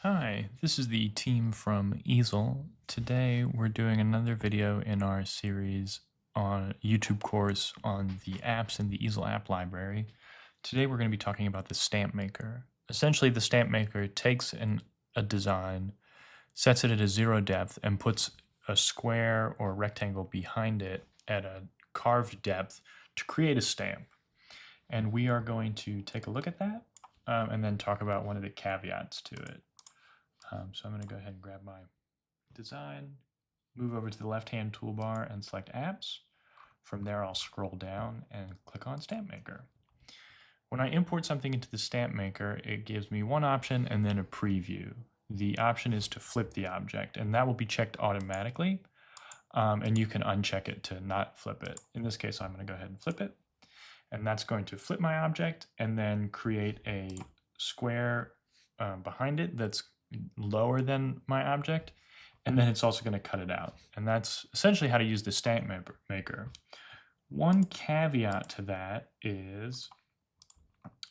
Hi, this is the team from Easel. Today we're doing another video in our series on YouTube course on the apps in the Easel app library. Today we're going to be talking about the stamp maker. Essentially, the stamp maker takes a design, sets it at a 0 depth, and puts a square or rectangle behind it at a carved depth to create a stamp. And we are going to take a look at that and then talk about one of the caveats to it. So I'm going to go ahead and grab my design, move over to the left-hand toolbar and select Apps. From there, I'll scroll down and click on Stamp Maker. When I import something into the Stamp Maker, it gives me one option and then a preview. The option is to flip the object, and that will be checked automatically, and you can uncheck it to not flip it. In this case, I'm going to go ahead and flip it, and that's going to flip my object and then create a square behind it that's lower than my object, and then it's also going to cut it out. And that's essentially how to use the stamp maker. One caveat to that is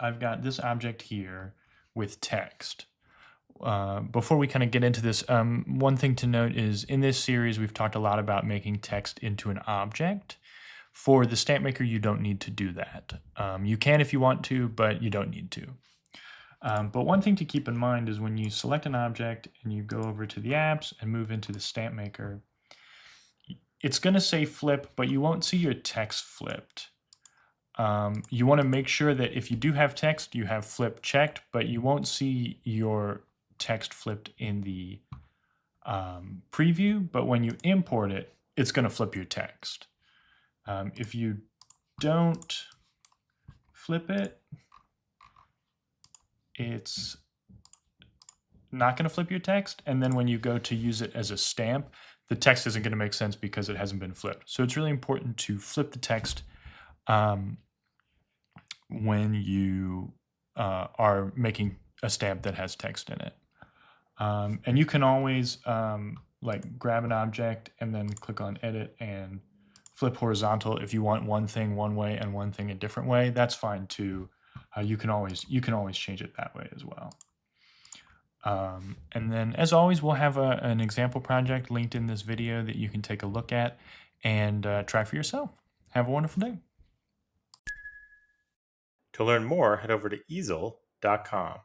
I've got this object here with text. Before we kind of get into this, one thing to note is in this series we've talked a lot about making text into an object. For the stamp maker, you don't need to do that. You can if you want to, but you don't need to. But one thing to keep in mind is when you select an object and you go over to the apps and move into the stamp maker, it's going to say flip, but you won't see your text flipped. You want to make sure that if you do have text, you have flip checked, but you won't see your text flipped in the preview. But when you import it, it's going to flip your text. If you don't flip it, it's not going to flip your text. And then when you go to use it as a stamp, the text isn't going to make sense because it hasn't been flipped. So it's really important to flip the text when you are making a stamp that has text in it. And you can always like grab an object and then click on edit and flip horizontal if you want one thing one way and one thing a different way. That's fine too. You can always change it that way as well. And then as always, we'll have an example project linked in this video that you can take a look at and try for yourself. Have a wonderful day. To learn more, head over to easel.com.